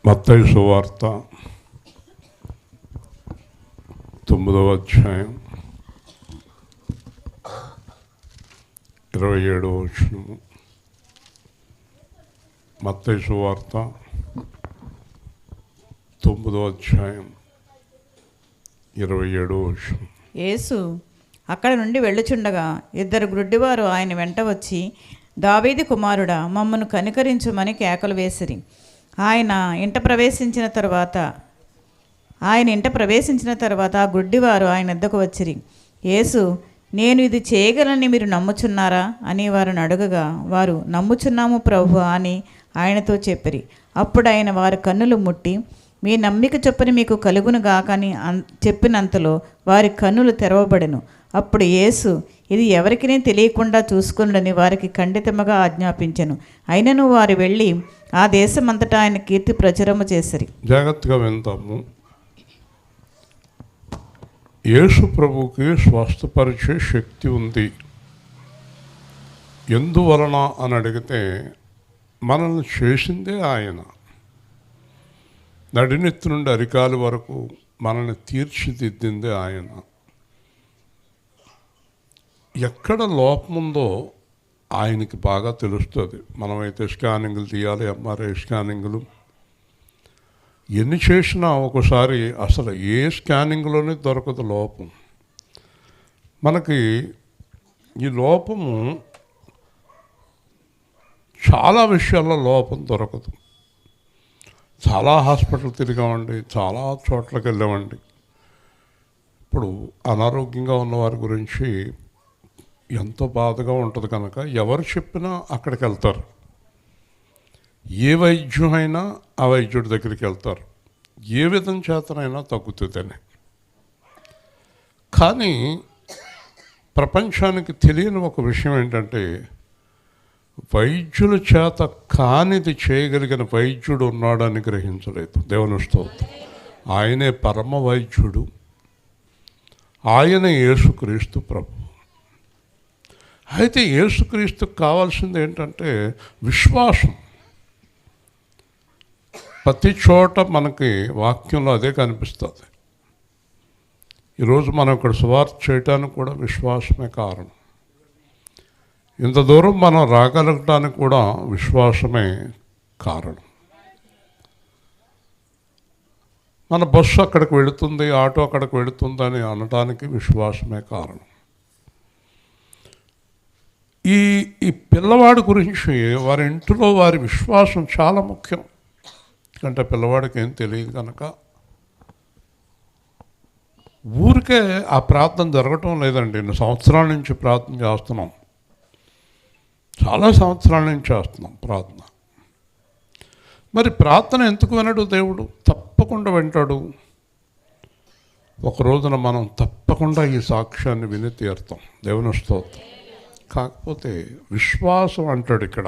మత్తయి సువార్త 9వ అధ్యాయం 27వ వచనము. మత్తయి సువార్త 9వ అధ్యాయం 27వ వచనం. యేసు అక్కడ నుండి వెళ్ళుచుండగా ఇద్దరు గ్రుడ్డివారు ఆయన వెంట వచ్చి, దావీదు కుమారుడా, మమ్మను కనికరించుమని కేకలు వేసిరి. ఆయన ఇంట ప్రవేశించిన తర్వాత ఆ గుడ్డివారు ఆయన వద్దకు వచ్చిరి. యేసు, నేను ఇది చేయగలని మీరు నమ్ముచున్నారా అని వారిని అడగగా, వారు నమ్ముచున్నాము ప్రభు అని ఆయనతో చెప్పిరి. అప్పుడు ఆయన వారి కన్నులు ముట్టి, మీ నమ్మిక చొప్పున మీకు కలుగును గాకని చెప్పినంతలో వారి కన్నులు తెరవబడెను. అప్పుడు యేసు, ఇది ఎవరికినే తెలియకుండా చూసుకునుడని వారికి ఖండితముగా ఆజ్ఞాపించెను. అయినను వారు వెళ్ళి ఆ దేశమంతటా ఆయన కీర్తి ప్రచురము చేసిరి. జాగ్రత్తగా వింటాము. యేసు ప్రభుకి స్వస్థపరిచే శక్తి ఉంది. ఎందువలన అని అడిగితే, మనల్ని చేసిందే ఆయన. నడినెత్తి నుండి అరికాలు వరకు మనల్ని తీర్చిదిద్దిందే ఆయన. ఎక్కడ లోపం ఉందో ఆయనకి బాగా తెలుస్తుంది. మనమైతే స్కానింగ్లు తీయాలి, ఎంఆర్ఐ స్కానింగ్లు ఎన్ని చేసినా ఒకసారి అసలు ఏ స్కానింగ్లోనే దొరకదు లోపం. మనకి ఈ లోపము చాలా విషయాల్లో లోపం దొరకదు. చాలా హాస్పిటల్ తిరిగామండి, చాలా చోట్లకి వెళ్ళామండి. ఇప్పుడు అనారోగ్యంగా ఉన్నవారి గురించి ఎంతో బాధగా ఉంటుంది కనుక ఎవరు చెప్పినా అక్కడికి వెళ్తారు. ఏ వైద్యం అయినా ఆ వైద్యుడి దగ్గరికి వెళ్తారు. ఏ విధం చేతనైనా తగ్గుతుందని. కానీ ప్రపంచానికి తెలియని ఒక విషయం ఏంటంటే, వైద్యుల చేత కానిది చేయగలిగిన వైద్యుడు ఉన్నాడని గ్రహించలేదు. దేవుని స్తోత్రం. ఆయనే పరమ వైద్యుడు. ఆయన యేసుక్రీస్తు ప్రభు. అయితే యేసుక్రీస్తుకు కావాల్సింది ఏంటంటే విశ్వాసం. ప్రతి చోట మనకి వాక్యంలో అదే కనిపిస్తుంది. ఈరోజు మనం ఇక్కడ సువార్త చేయటానికి కూడా విశ్వాసమే కారణం. ఇంత దూరం మనం రాగలగటానికి కూడా విశ్వాసమే కారణం. మన బస్సు అక్కడికి వెళుతుంది, ఆటో అక్కడికి వెళుతుంది అని అనటానికి విశ్వాసమే కారణం. ఈ పిల్లవాడి గురించి వారి ఇంటిలో వారి విశ్వాసం చాలా ముఖ్యం. ఎందుకంటే పిల్లవాడికి ఏం తెలియదు కనుక ఊరికే ఆ ప్రార్థన జరగటం లేదండి. సంవత్సరాల నుంచి ప్రార్థన చేస్తున్నాం, చాలా సంవత్సరాల నుంచి చేస్తున్నాం ప్రార్థన. మరి ప్రార్థన ఎందుకు వినడు దేవుడు? తప్పకుండా వింటాడు. ఒక రోజున మనం తప్పకుండా ఈ సాక్ష్యాన్ని విని తీరుతాం. దేవుని స్తోత్రం. కాకపోతే విశ్వాసం అంటాడు ఇక్కడ.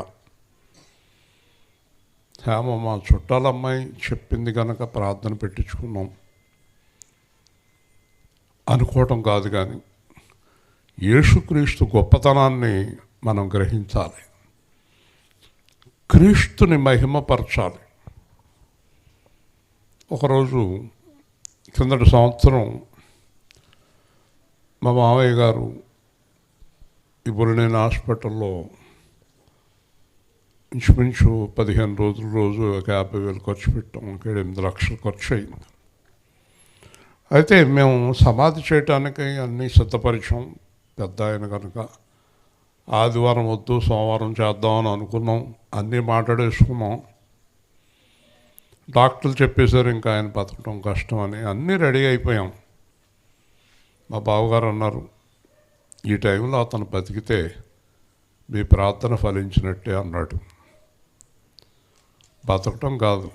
హేమ మా చుట్టాలమ్మాయి చెప్పింది కనుక ప్రార్థన పెట్టించుకున్నాం అనుకోవటం కాదు, కానీ యేసుక్రీస్తు గొప్పతనాన్ని మనం గ్రహించాలి. క్రీస్తుని మహిమపరచాలి. ఒకరోజు కిందటి సంవత్సరం మా మావయ్య గారు ఇప్పుడు నేను హాస్పిటల్లో ఇంచుమించు 15 రోజులు రోజు 50,000 ఖర్చు పెట్టాం. 8 లక్షలు ఖర్చు అయింది. అయితే మేము సమాధి చేయటానికి అన్నీ సిద్ధపరిచాం. పెద్ద ఆయన కనుక ఆదివారం వద్దు, సోమవారం చేద్దామని అనుకున్నాం. అన్నీ మాట్లాడేసుకున్నాం. డాక్టర్లు చెప్పేశారు ఇంకా ఆయన బతకడం కష్టం అని. అన్నీ రెడీ అయిపోయాం. మా బావగారు అన్నారు, ఈ టైంలో అతను బతికితే మీ ప్రార్థన ఫలించినట్టే అన్నాడు. బతకటం కాదు,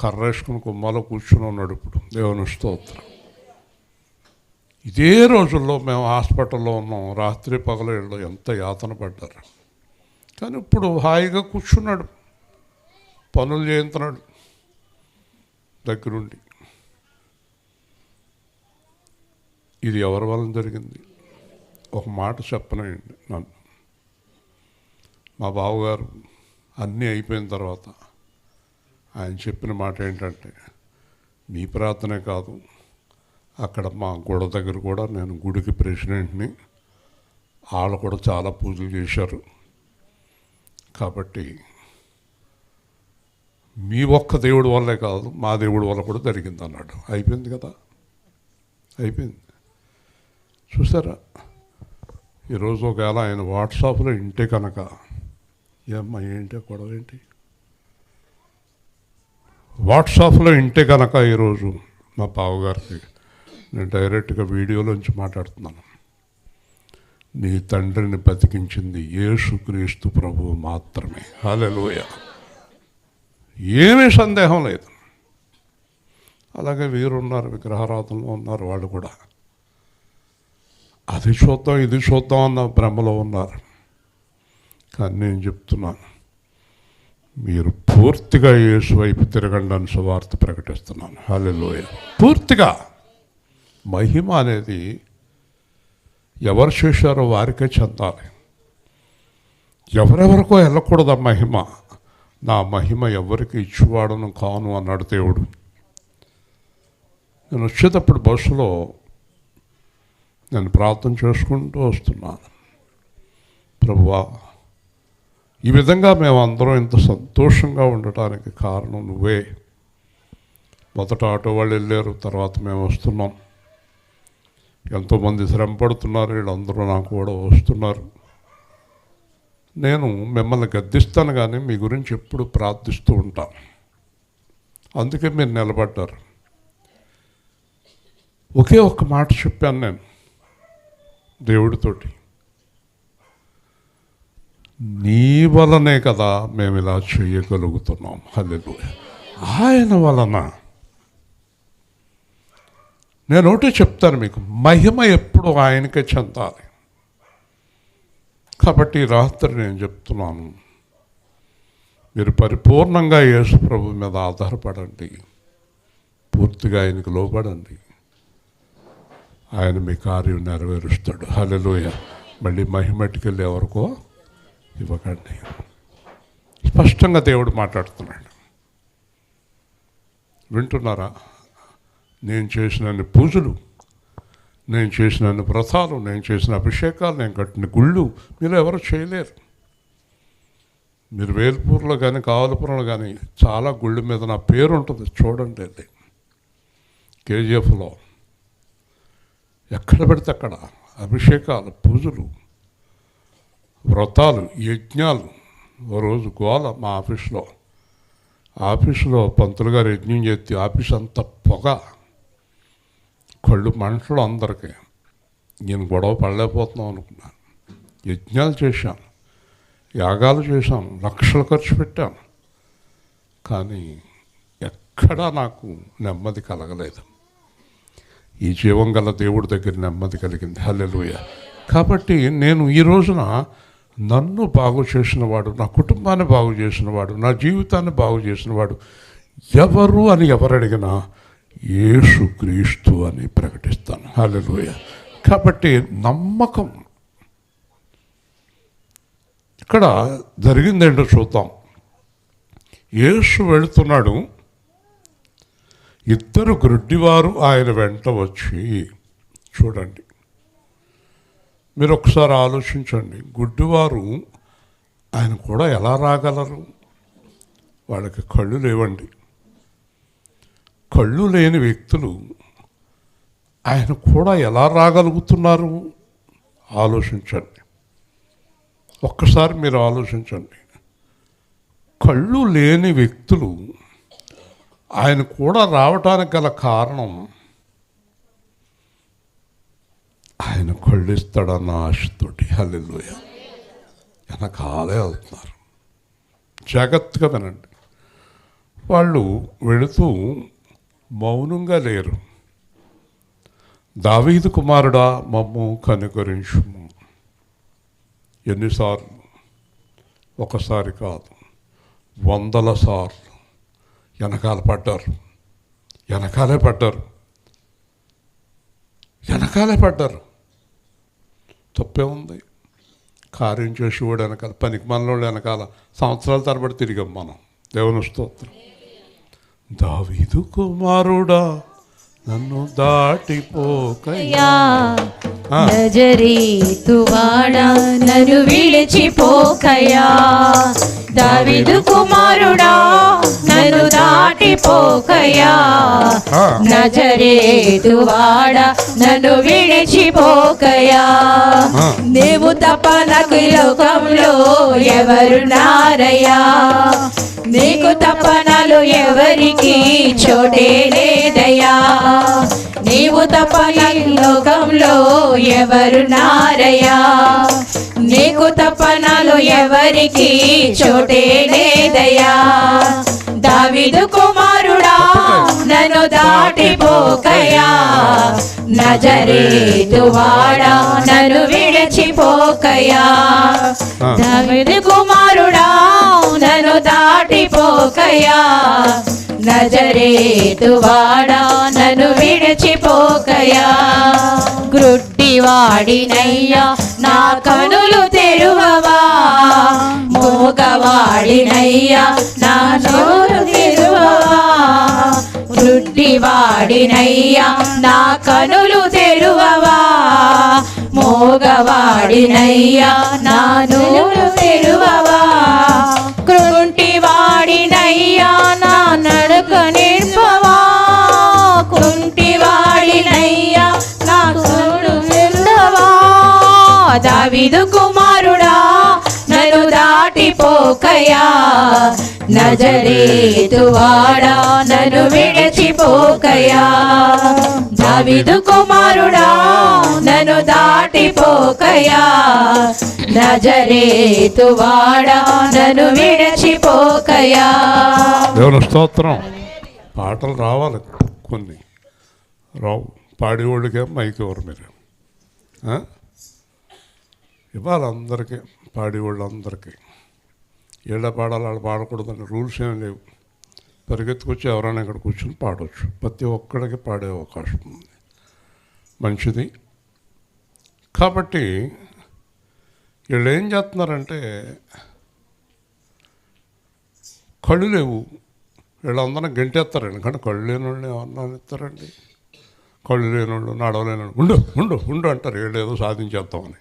కర్రేసుకుని కుమ్మాలో కూర్చుని ఉన్నాడు ఇప్పుడు. దేవుని స్తోత్రం. ఇదే రోజుల్లో మేము హాస్పిటల్లో ఉన్నాం. రాత్రి పగలు ఎంత యాతన పడ్డారు. కానీ ఇప్పుడు హాయిగా కూర్చున్నాడు, పనులు చేయించున్నాడు దగ్గరుండి. ఇది ఎవరి వలన జరిగింది? ఒక మాట చెప్పనండి. మా బావగారు అన్నీ అయిపోయిన తర్వాత ఆయన చెప్పిన మాట ఏంటంటే, మీ ప్రార్థనే కాదు, అక్కడ మా గోడ దగ్గర కూడా నేను గుడికి ప్రెసిడెంట్ని, వాళ్ళు కూడా చాలా పూజలు చేశారు, కాబట్టి మీ ఒక్క దేవుడి వల్లే కాదు, మా దేవుడి వల్ల కూడా జరిగింది అన్నాడు. అయిపోయింది కదా, అయిపోయింది. చూసారా, ఈరోజు ఒకవేళ ఆయన వాట్సాప్లో ఇంటే కనుక, ఏమ్మా ఏంటి గొడవ ఏంటి, వాట్సాప్లో ఇంటే కనుక ఈరోజు మా బావగారికి నేను డైరెక్ట్గా వీడియోలోంచి మాట్లాడుతున్నాను, నీ తండ్రిని బతికించింది యేసుక్రీస్తు ప్రభువు మాత్రమే. హల్లెలూయా, ఏమీ సందేహం లేదు. అలాగే వీరున్నారు, విగ్రహారాధనలో ఉన్నారు, వాళ్ళు కూడా అది చూద్దాం ఇది చూద్దాం అన్న భ్రమలో ఉన్నారు. కానీ నేను చెప్తున్నాను, మీరు పూర్తిగా యేసు వైపు తిరగండి అని సువార్త ప్రకటిస్తున్నాను. హల్లెలూయా. పూర్తిగా మహిమ అనేది ఎవరు చేశారో వారికే చెందాలి. ఎవరెవరికో వెళ్ళకూడదు ఆ మహిమ. నా మహిమ ఎవరికి ఇచ్చేవాడను కాను అన్నాడు దేవుడు. నేను వచ్చేటప్పుడు బస్సులో నేను ప్రార్థన చేసుకుంటూ వస్తున్నాను, ప్రభువా, ఈ విధంగా మేమందరం ఇంత సంతోషంగా ఉండటానికి కారణం నువ్వే. మొదట ఆటో వాళ్ళు వెళ్ళారు, తర్వాత మేము వస్తున్నాం, ఎంతోమంది శ్రమ పడుతున్నారు, వీళ్ళందరూ నాకు కూడా వస్తున్నారు. నేను మిమ్మల్ని గద్దిస్తాను కానీ మీ గురించి ఎప్పుడు ప్రార్థిస్తూ ఉంటాను, అందుకే మీరు నిలబడ్డారు. ఒకే ఒక్క మాట చెప్పాను నేను దేవుడితోటి, నీ వలనే కదా మేము ఇలా చేయగలుగుతున్నాం. హల్లెలూయా. ఆయన వలన. నేను ఒకటే చెప్తాను మీకు, మహిమ ఎప్పుడు ఆయనకే చెందాలి. కాబట్టి రాత్రి నేను చెప్తున్నాను, మీరు పరిపూర్ణంగా యేసు ప్రభు మీద ఆధారపడండి, పూర్తిగా ఆయనకు లోబడండి, ఆయన మీ కార్యం నెరవేరుస్తాడు. హల్లెలూయా. మళ్ళీ మహిమటికెళ్ళి ఎవరికో ఇవ్వకండి. స్పష్టంగా దేవుడు మాట్లాడుతున్నాడు, వింటున్నారా? నేను చేసిన పూజలు, నేను చేసిన వ్రతాలు, నేను చేసిన అభిషేకాలు, నేను కట్టిన గుళ్ళు మీరు ఎవరు చేయలేరు. మీరు వేల్పూర్లో కానీ కావలపురంలో కానీ చాలా గుళ్ళ మీద నా పేరు ఉంటుంది, చూడండి. అది కేజీఎఫ్లో ఎక్కడ పెడితే అక్కడ అభిషేకాలు, పూజలు, వ్రతాలు, యజ్ఞాలు. ఓ రోజు గోల మా ఆఫీసులో పంతులు గారు యజ్ఞం చేస్తే ఆఫీస్ అంతా పొగ, కళ్ళు మంటలు అందరికీ. నేను గొడవ పడలేకపోతున్నాం అనుకున్నాను. యజ్ఞాలు చేశాను, యాగాలు చేశాను, లక్షలు ఖర్చు పెట్టాను, కానీ ఎక్కడా నాకు నెమ్మది కలగలేదు. ఈ జీవం గల దేవుడి దగ్గర నెమ్మది కలిగింది. హల్లెలూయా. కాబట్టి నేను ఈ రోజున నన్ను బాగు చేసినవాడు, నా కుటుంబాన్ని బాగు చేసినవాడు, నా జీవితాన్ని బాగు చేసినవాడు ఎవరు అని ఎవరు అడిగినా యేసుక్రీస్తు అని ప్రకటిస్తాను. హల్లెలూయా. కాబట్టి నమ్మకం. ఇక్కడ జరిగిందేంటో చూద్దాం. యేసు వెళుతున్నాడు, ఇద్దరు గ్రుడ్డివారు ఆయన వెంట వచ్చి, చూడండి, మీరు ఒకసారి ఆలోచించండి, గుడ్డివారు ఆయన కూడా ఎలా రాగలరు? వాళ్ళకి కళ్ళు లేవండి. కళ్ళు లేని వ్యక్తులు ఆయన కూడా ఎలా రాగలుగుతున్నారు? ఆలోచించండి, ఒక్కసారి మీరు ఆలోచించండి. కళ్ళు లేని వ్యక్తులు ఆయన కూడా రావటానికి గల కారణం, ఆయన కళ్ళు ఇస్తాడన్న ఆశతోటి. హల్లెలూయా. వెనకాలే వెళ్తున్నారు. జాగ్రత్తగా వినండి. వాళ్ళు వెళుతూ మౌనంగా లేరు. దావీదు కుమారుడా మమ్ము కనుకరించుము. ఎన్నిసార్లు? ఒకసారి కాదు, 100 సార్లు వెనకాలే పడ్డారు. తప్పే ఉంది? కార్యం చేసేవాడు వెనకాల, పనికి మనలో వెనకాల సంవత్సరాల తరబడి తిరిగాం మనం. దేవుని స్తోత్రం. దావీదు కుమారుడా నన్ను దాటిపోకయ్యా, నజరేతువాడా నన్ను విడిచిపోకయ్యా, దావీదు కుమారుడా నన్ను దాటిపోకయ్యా, నజరేతువాడా నన్ను విడిచిపోకయ్యా, నీవు తప్ప నాకు ఈ లోకంలో ఎవరున్నారయ్యా, నీకు తప్ప నాలో ఎవరికి చోటే లేదయ్యా, నీవు తప్ప ఈ లోకంలో ఎవరున్నారయ్యా, నీకు తప్ప నాలో ఎవరికి చోటే లేదయ్యా, దావీదు కుమారుడా నన్ను దాటిపోకయ్యా, నజరేతువాడా నన్ను విడిచిపోకయ్యా, దావీదు కుమారుడా నన్ను దాటిపోకయ్యా, నజరేతువాడా నన్ను విడిచిపోకయ్యా, గ్రుడ్డివాడినయ్యా నా కనులు తెరువవా, మోగవాడినయ్యా నా నోరు తెరువవా, గ్రుడ్డివాడినయ్యా నా కనులు తెరువవా, మోగవాడినయ్యా నా నోరు తెరువవా, కుంటివాడినయ్యా నా నడక నింపవా, కుంటివాడినయ్యా నా కనులు తెరువవా, దావీదు కుమారుడా నన్ను దాటిపోకయ్యా, నజరేతువాడా నన్ను విడిచిపోకయ్యా, దావీదు కుమారుడా నన్ను దాటిపోకయ్యా, నజరేతువాడా నన్ను విడిచిపోకయ్యా. దేవుని స్తోత్రం. పాటలు రావాలి, కొన్ని రావు. పాడేవాళ్ళకే మైక్ ఎవరు మీరు ఇవ్వాలి అందరికీ, పాడేవాళ్ళందరికీ. ఏళ్ళ పాడాలి వాళ్ళు పాడకూడదని రూల్స్ ఏం లేవు. పరిగెత్తుకొచ్చి ఎవరైనా ఇక్కడ కూర్చొని పాడవచ్చు. ప్రతి ఒక్కడికి పాడే అవకాశం ఉంది, మంచిది. కాబట్టి వీళ్ళు ఏం చేస్తున్నారంటే, కళ్ళు లేవు వీళ్ళందరం గంటేస్తారండి. కానీ కళ్ళు లేని వాళ్ళు ఏమన్నా ఇస్తారండి? కళ్ళు లేని వాళ్ళు, నడవలేని వాళ్ళు ఉండు ఉండు ఉండు అంటారు. వీళ్ళు ఏదో సాధించేద్దామని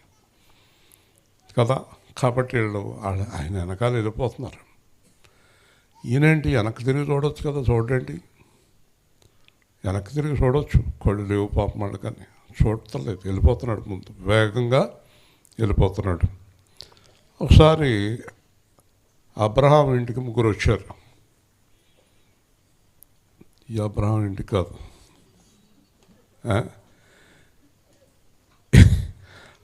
కదా. కాబట్టి వీళ్ళు ఆయన వెనకాల వెళ్ళిపోతున్నారు. ఈయనేంటి వెనక్కి తిరిగి చూడవచ్చు కదా, చూడండి వెనక్కి తిరిగి చూడవచ్చు. కళ్ళు లేవు పాపం వాళ్ళు, కానీ చూడలేదు, వెళ్ళిపోతున్నాడు ముందు, వేగంగా వెళ్ళిపోతున్నాడు. ఒకసారి అబ్రహాం ఇంటికి ముగ్గురు వచ్చారు. ఈ అబ్రహాం ఇంటికి కాదు,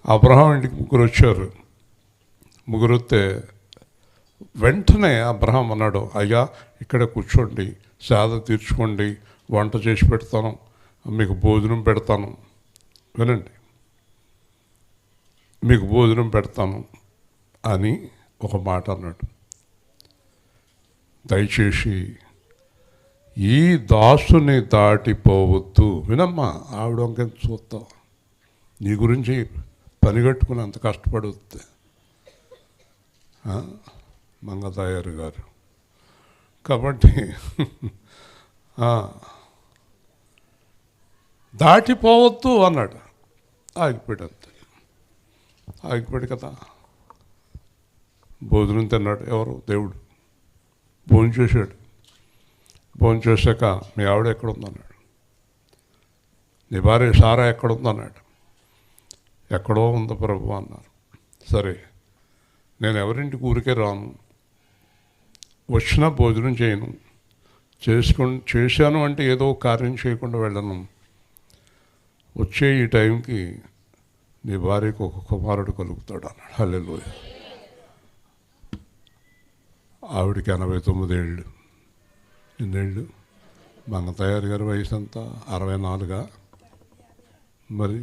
అబ్రహాం ఇంటికి ముగ్గురు వచ్చారు. ముగ్గురు వస్తే వెంటనే అబ్రహాం అన్నాడు, అయ్యా ఇక్కడ కూర్చోండి, సేద తీర్చుకోండి, వంట చేసి పెడతాను, మీకు భోజనం పెడతాను, వినండి, మీకు భోజనం పెడతాను అని ఒక మాట అన్నాడు. దయచేసి ఈ దాసుని దాటిపోవద్దు. వినమ్మా, ఆవిడ వంకెంత చూస్తావు, నీ గురించి పనిగట్టుకుని అంత కష్టపడవద్దు. మంగతాయారు గారు. కాబట్టి దాటిపోవద్దు అన్నాడు. ఆగిపోయాడు, అంతే. ఆగిపోయాడు కదా. భోజనం తిన్నాడు. ఎవరు? దేవుడు. భోజనం చేశాడు. భోజనం చేశాక మీ ఆవిడ ఎక్కడుందన్నాడు. నీ భార్య సారా ఎక్కడుందన్నాడు. ఎక్కడో ఉంది ప్రభు అన్నారు. సరే, నేను ఎవరింటికి ఊరికే రాను, వచ్చినా భోజనం చేయను, చేశాను అంటే ఏదో కార్యం చేయకుండా వెళ్ళను. వచ్చే ఈ టైంకి నీ భార్యకు ఒక కుమారుడు కలుగుతాడు అన్నాడు. హల్లెలూయా. ఆవిడికి 89 ఏళ్ళు. ఎన్నేళ్ళు? మంగతయారు గారి వయసు అంతా 64. మరి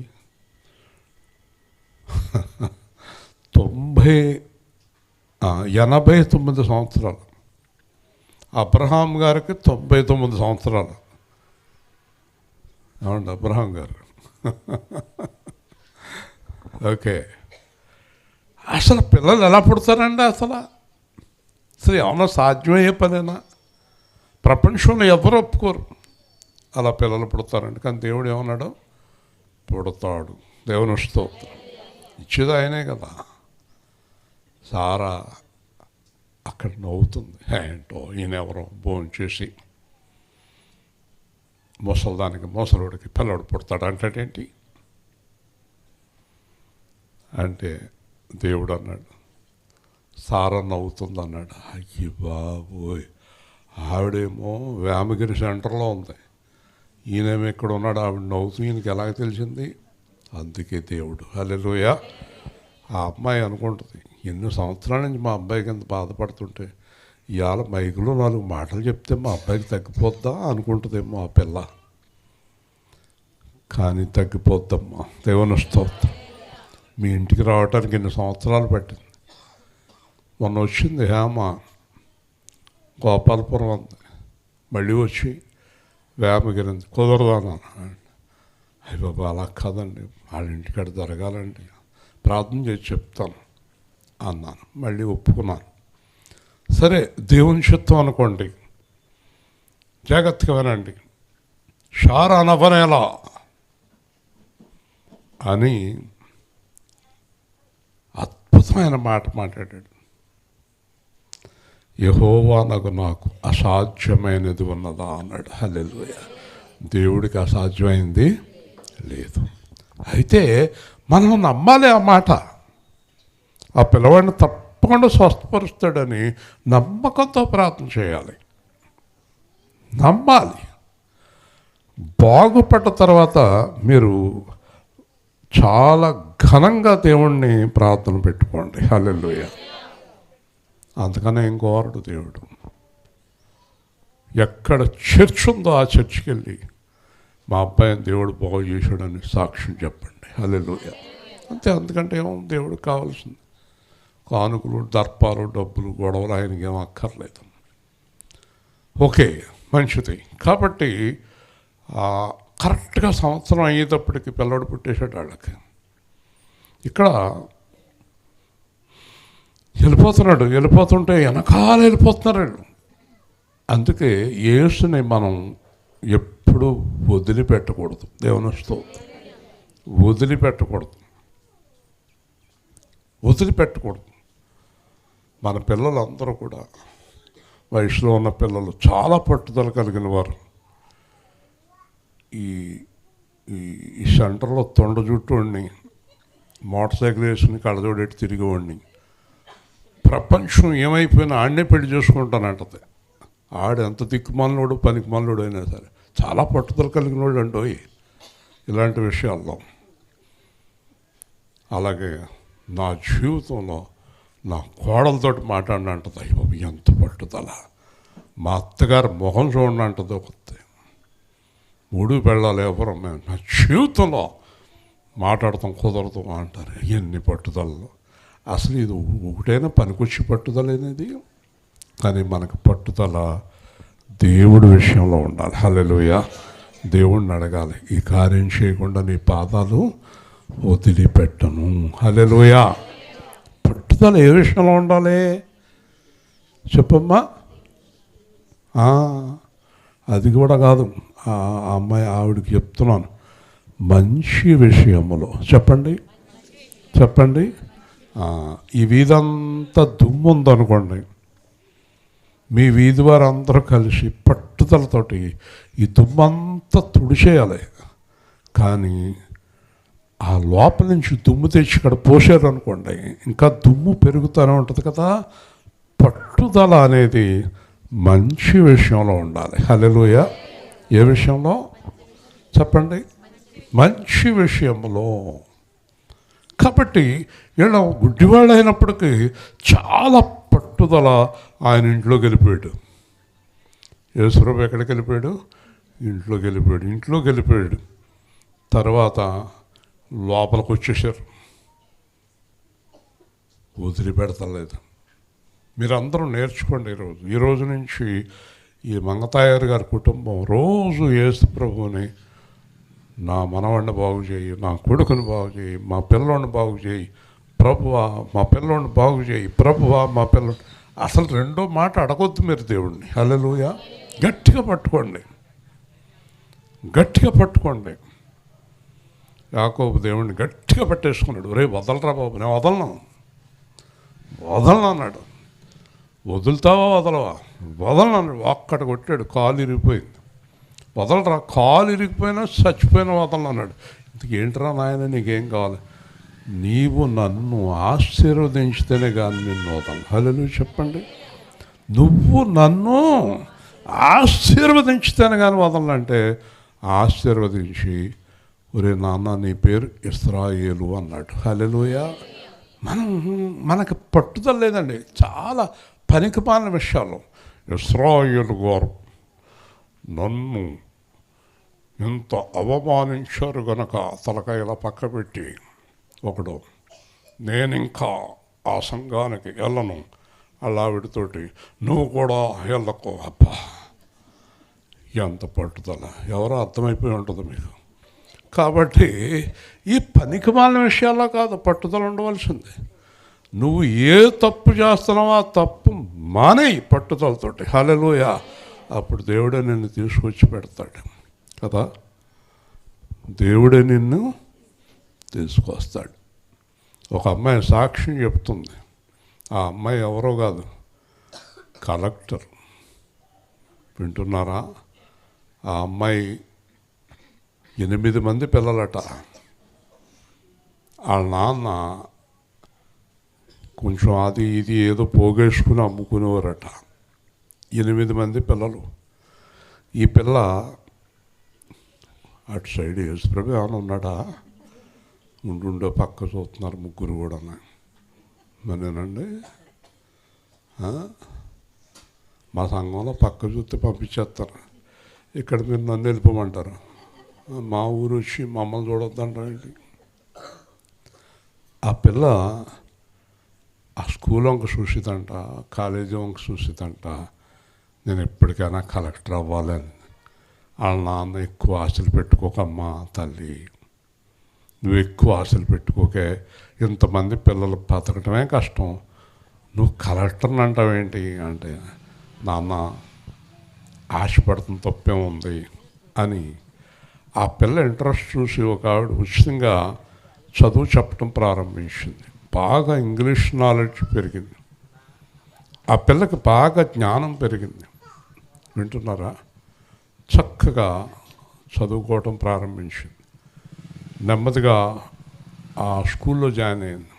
89 సంవత్సరాలు. అబ్రహాం గారికి 99 సంవత్సరాలు. ఏమండి అబ్రహాం గారు? ఓకే. అసలు పిల్లలు ఎలా పుడతారండి? అసలు ఏమన్నా సాధ్యమయ్యే పనేనా? ప్రపంచంలో ఎవరు ఒప్పుకోరు అలా పిల్లలు పుడతారండి. కానీ దేవుడు ఏమన్నాడు? పుడతాడు. దేవుని స్తోత్రం. ఇచ్చేది ఆయనే కదా. సారా అక్కడ నవ్వుతుంది. ఏంటో ఈయనెవరో భోంచేసి ముసలిదానికి ముసలుడికి పిల్లడు పుడతాడు అంటాడేంటి అంటే దేవుడు అన్నాడు. సారా నవ్వుతుంది అన్నాడు. అయ్యి బాబోయ్, ఆవిడేమో వేమగిరి సెంటర్లో ఉంది, ఈయనేమో ఇక్కడ ఉన్నాడు. ఆవిడ నవ్వుతూ ఈయనకి ఎలాగ తెలిసింది? అందుకే దేవుడు. హల్లెలూయా. ఆ అమ్మాయి అనుకుంటుంది, ఎన్నో సంవత్సరాల నుంచి మా అబ్బాయికి ఎంత బాధపడుతుంటే ఇవాళ మైకులో 4 మాటలు చెప్తే మా అబ్బాయికి తగ్గిపోద్దా అనుకుంటుందేమో ఆ పిల్ల. కానీ తగ్గిపోద్దమ్మా. దేవుని స్తోత్రం. మీ ఇంటికి రావడానికి ఎన్ని సంవత్సరాలు పట్టింది. మొన్న వచ్చింది హేమ, గోపాలపురం అంది, మళ్ళీ వచ్చి వేమగిరింది. కుదరదాను. అయ్యి బాబా అలా కాదండి, వాళ్ళ ఇంటికాడ జరగాలండి, ప్రార్థన చేసి చెప్తాను అన్నాను. మళ్ళీ ఒప్పుకున్నాను. సరే దేవుని చిత్తం అనుకోండి, జాగ్రత్తగా వినండి. షారా నవనేలా అని అద్భుతమైన మాట మాట్లాడాడు. యెహోవా నాకు అసాధ్యమైనది ఉన్నదా అన్నాడు. హల్లెలూయా. దేవుడికి అసాధ్యమైంది లేదు. అయితే మనం నమ్మాలి ఆ మాట. ఆ పిల్లవాడిని తప్పకుండా స్వస్థపరుస్తాడని నమ్మకంతో ప్రార్థన చేయాలి. నమ్మాలి. బాగుపడ్డ తర్వాత మీరు చాలా ఘనంగా దేవుణ్ణి ప్రార్థన పెట్టుకోండి. హల్లెలూయా. అందుకనే ఏం కోరడు దేవుడు. ఎక్కడ చర్చ్ ఉందో ఆ చర్చికి వెళ్ళి మా అబ్బాయిని దేవుడు బాగు చేశాడని సాక్ష్యం చెప్పండి. హల్లెలూయా. అంతే. అందుకంటే ఏమో దేవుడికి కావాల్సింది కానుకలు, దర్పాలు, డబ్బులు, గొడవలు ఆయనకి ఏం అక్కర్లేదు. ఓకే, మంచిది. కాబట్టి కరెక్ట్గా సంవత్సరం అయ్యేటప్పటికి పిల్లడు పుట్టేశాడు వాళ్ళకి. ఇక్కడ వెళ్ళిపోతుంటే వెనకాల వెళ్ళిపోతున్నారు. అందుకే యేసుని మనం ఎప్పుడు వదిలిపెట్టకూడదు. దేవుని స్తోత్రం. వదిలిపెట్టకూడదు. మన పిల్లలందరూ కూడా వయసులో ఉన్న పిల్లలు చాలా పట్టుదల కలిగిన వారు. ఈ సెంటర్లో తొండ జుట్టుని మోటార్ సైకిల్ వేసుకుని కళ్ళజోడెట్టి తిరిగేవాడిని. ప్రపంచం ఏమైపోయినా ఆడనే పెళ్లి చేసుకుంటానంటది. ఆడు ఎంత దిక్కుమాలినోడు, పనికి మాలినోడు అయినా సరే చాలా పట్టుదల కలిగిన వాడు అండి ఇలాంటి విషయాల్లో. అలాగే నా జీవితంలో నా కోడలతో మాట్లాడినంటది. అయ్యో ఎంత పట్టుదల. మా అత్తగారు మొహం చూడండి అంటది. ఒకతే 3 పెళ్ళాలి ఎవరు నా జీవితంలో మాట్లాడతాం కుదరదు అంటారు. ఎన్ని పట్టుదలలో. అసలు ఇది ఒకటైనా పనికొచ్చి పట్టుదల అనేది. కానీ మనకు పట్టుదల దేవుడి విషయంలో ఉండాలి. హల్లెలూయా. దేవుడిని అడగాలి, ఈ కార్యం చేయకుండా నీ పాదాలు వదిలిపెట్టను. హల్లెలూయా. పట్టుదల ఏ విషయంలో ఉండాలి చెప్పమ్మా? అది కూడా కాదు, ఆ అమ్మాయి ఆవిడకి చెప్తున్నాను, మంచి విషయములో చెప్పండి. ఈ వీధంతా దుమ్ము ఉందనుకోండి, మీ వీధి వారందరూ కలిసి పట్టుదలతోటి ఈ దుమ్మంతా తుడిచేయాలి. కానీ ఆ లోపల నుంచి దుమ్ము తెచ్చి ఇక్కడ పోసారు అనుకోండి, ఇంకా దుమ్ము పెరుగుతూనే ఉంటుంది కదా. పట్టుదల అనేది మంచి విషయంలో ఉండాలి. హల్లెలూయా. ఏ విషయంలో చెప్పండి? మంచి విషయంలో. కాబట్టి ఇలా గుడ్డివాడు అయినప్పటికీ చాలా పట్టుదల ఆయన ఇంట్లోకి వెళ్ళిపోయాడు. యేసుప్రభు ఎక్కడికి వెళ్ళిపోయాడు? ఇంట్లోకి వెళ్ళిపోయాడు. తర్వాత లోపలికి వచ్చేసారు. వదిలిపెడతలేదు. మీరందరూ నేర్చుకోండి. ఈ రోజు నుంచి ఈ మంగతాయారు గారి కుటుంబం రోజు యేసుప్రభుని, నా మనవాడిని బాగు చేయి, నా కొడుకుని బాగు చేయి, మా పిల్లోని బాగు చేయి ప్రభువా, మా పిల్లోని బాగు చేయి ప్రభువా, మా పిల్లోని. అసలు రెండో మాట అడగొద్దు మీరు దేవుణ్ణి. హల్లెలూయా. గట్టిగా పట్టుకోండి, గట్టిగా పట్టుకోండి. యాకోబు దేవుణ్ణి గట్టిగా పట్టేసుకున్నాడు. రే వదలరా బాబు, నేను వదలను అన్నాడు. వదులుతావా వదలవా? వదలను అన్నాడు. ఒక్కటి కొట్టాడు, కాలు ఇరిగిపోయింది. వదలరా, కాలు ఇరిగిపోయినా చచ్చిపోయినా వదలను అన్నాడు. ఇంతకేంట్రా నాయన నీకేం కావాలి? నీవు నన్ను ఆశీర్వదించితేనే కానీ నిన్ను వదలను. హల్లెలూయా చెప్పండి. నువ్వు నన్ను ఆశీర్వదించితేనే కానీ వదలంటే ఆశీర్వదించి, ఒరే నాన్న నీ పేరు ఇశ్రాయేలు అన్నాడు. హల్లెలూయా. మనకు పట్టుదల లేదండి చాలా పనికిమాలిన విషయాలు. ఇశ్రాయేలు గారు నన్ను ఇంత అవమానించారు గనక తలకాయలా పక్క పెట్టి ఒకడు, నేను ఇంకా ఆ సంఘానికి వెళ్ళను. అల్లావిడితోటి నువ్వు కూడా వెళ్ళకు. అబ్బా ఎంత పట్టుదల! ఎవరో అర్థమైపోయి ఉంటుంది మీకు. కాబట్టి ఈ పనికిమాలిన విషయాల్లో కాదు పట్టుదల ఉండవలసింది. నువ్వు ఏ తప్పు చేస్తున్నావో ఆ తప్పు మానేయి పట్టుదలతోటి. హల్లెలూయా. అప్పుడు దేవుడే నిన్ను తీసుకొచ్చి పెడతాడు కదా, దేవుడే నిన్ను తీసుకొస్తాడు. ఒక అమ్మాయి సాక్ష్యం చెప్తుంది. ఆ అమ్మాయి ఎవరో కాదు, కలెక్టర్. వింటున్నారా? ఆ అమ్మాయి 8 మంది పిల్లలట. వాళ్ళ నాన్న కొంచెం అది ఇది ఏదో పోగేసుకుని అమ్ముకునేవారట. 8 మంది పిల్లలు. ఈ పిల్ల అటు సైడ్ యేసుప్రభు ఏమైనా ఉన్నాడా? ఉండుండో పక్క చూస్తున్నారు ముగ్గురు కూడా. మరేనండి మా సంఘంలో పక్క చూస్తే పంపించేస్తారు. ఇక్కడ మీరు నన్ను వెళ్ళిపోమంటారు. మా ఊరు వచ్చి మమ్మల్ని చూడొద్దంటారండి. ఆ పిల్ల ఆ స్కూల్ వంక చూసిదంట, కాలేజీ వంక చూసిదంట. నేను ఎప్పటికైనా కలెక్టర్ అవ్వాలని. వాళ్ళ నాన్న ఎక్కువ ఆశలు పెట్టుకోకమ్మా తల్లి, నువ్వు ఎక్కువ ఆశలు పెట్టుకోకే, ఇంతమంది పిల్లలు బతకటమే కష్టం, నువ్వు కలెక్టర్ని అంటావేంటి అంటే, నాన్న ఆశపడుతున్న తప్పే ఉంది అని ఆ పిల్ల ఇంట్రెస్ట్ చూసి ఒక ఆవిడ ఉచితంగా చదువు చెప్పడం ప్రారంభించింది. బాగా ఇంగ్లీష్ నాలెడ్జ్ పెరిగింది. ఆ పిల్లకి బాగా జ్ఞానం పెరిగింది. వింటున్నారా? చక్కగా చదువుకోవటం ప్రారంభించింది. నెమ్మదిగా ఆ స్కూల్లో జాయిన్ అయింది.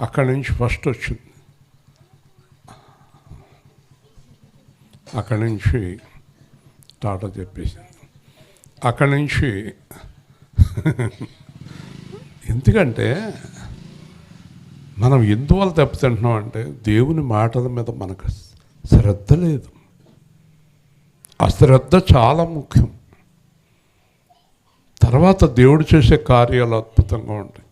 అక్కడి నుంచి ఫస్ట్ వచ్చింది. అక్కడి నుంచి టాటా చెప్పేసింది. అక్కడి నుంచి ఎందుకంటే మనం ఎందువల్ల దెబ్బతింటున్నాం అంటే దేవుని మాటల మీద మనకు శ్రద్ధ లేదు. ఆ శ్రద్ధ చాలా ముఖ్యం. తర్వాత దేవుడు చేసే కార్యాలు అద్భుతంగా ఉంటాయి.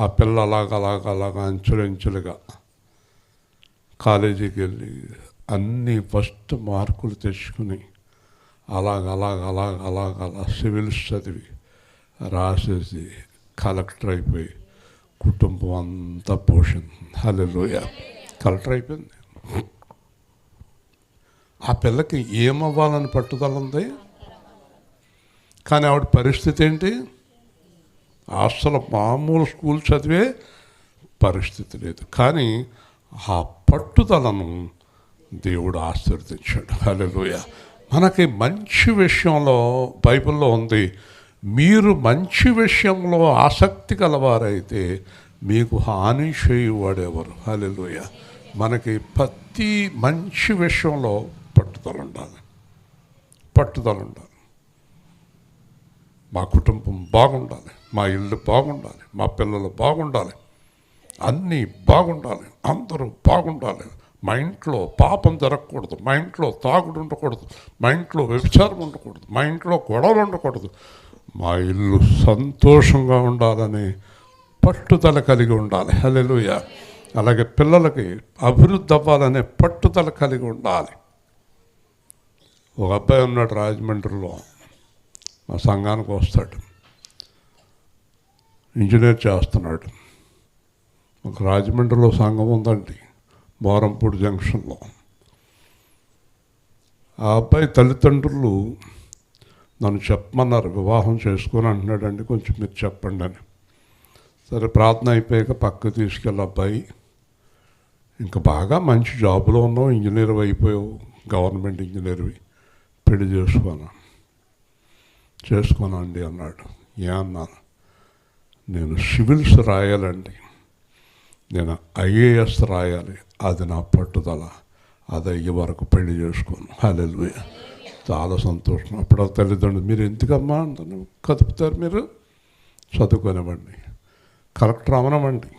ఆ పిల్ల అలాగ అంచులంచులుగా కాలేజీకి వెళ్ళి అన్నీ ఫస్ట్ మార్కులు తెచ్చుకుని అలా సివిల్స్ చదివి రాసేసి కలెక్టర్ అయిపోయి కుటుంబం అంతా పోషింది. హల్లెలూయా. కలెక్టర్ అయిపోయింది. ఆ పిల్లకి ఏమవ్వాలని పట్టుదల ఉంది, కానీ ఆవిడ పరిస్థితి ఏంటి? అసలు మామూలు స్కూల్ చదివే పరిస్థితి లేదు. కానీ ఆ పట్టుదలను దేవుడు ఆశీర్వదించాడు. హల్లెలూయా. మనకి మంచి విషయంలో బైబిల్లో ఉంది, మీరు మంచి విషయంలో ఆసక్తి కలవారైతే మీకు హాని చేయువాడెవరు. హల్లెలూయా. మనకి ప్రతి మంచి విషయంలో పట్టుదల ఉండాలి. మా కుటుంబం బాగుండాలి, మా ఇల్లు బాగుండాలి, మా పిల్లలు బాగుండాలి, అన్నీ బాగుండాలి, అందరూ బాగుండాలి. మా ఇంట్లో పాపం జరగకూడదు, మా ఇంట్లో తాగుడు ఉండకూడదు, మా ఇంట్లో వ్యభిచారం ఉండకూడదు, మా ఇంట్లో గొడవలు ఉండకూడదు, మా ఇల్లు సంతోషంగా ఉండాలని పట్టుదల కలిగి ఉండాలి. హల్లెలూయా. అలాగే పిల్లలకి అభివృద్ధి అవ్వాలనే పట్టుదల కలిగి ఉండాలి. ఒక అబ్బాయి ఉన్నాడు రాజమండ్రిలో, మా సంఘానికి వస్తాడు, ఇంజనీర్ చేస్తున్నాడు. ఒక రాజమండ్రిలో సంఘం ఉందండి, బోరంపూడి జంక్షన్లో. ఆ అబ్బాయి తల్లిదండ్రులు నన్ను చెప్పమన్నారు, వివాహం చేసుకొని అంటున్నాడండి, కొంచెం మీరు చెప్పండి అని. సరే, ప్రార్థన అయిపోయాక పక్కకు తీసుకెళ్ళి, అబ్బాయి ఇంకా బాగా మంచి జాబులో ఉన్నావు, ఇంజనీర్ అయిపోయావు, గవర్నమెంట్ ఇంజనీర్వి, పెళ్లి చేసుకోనండి అన్నాడు. ఏ అన్నాను, నేను సివిల్స్ రాయాలండి, నేను ఐఏఎస్ రాయాలి, అది నా పట్టుదల, అది అయ్యే వరకు పెళ్లి చేసుకోను. హల్లెలూయా. చాలా సంతోషం. అప్పుడు ఆ తల్లిదండ్రులు, మీరు ఎందుకమ్మా అంటాను, కదుపుతారు, మీరు చదువుకోనివ్వండి, కలెక్టర్ అవనమండి,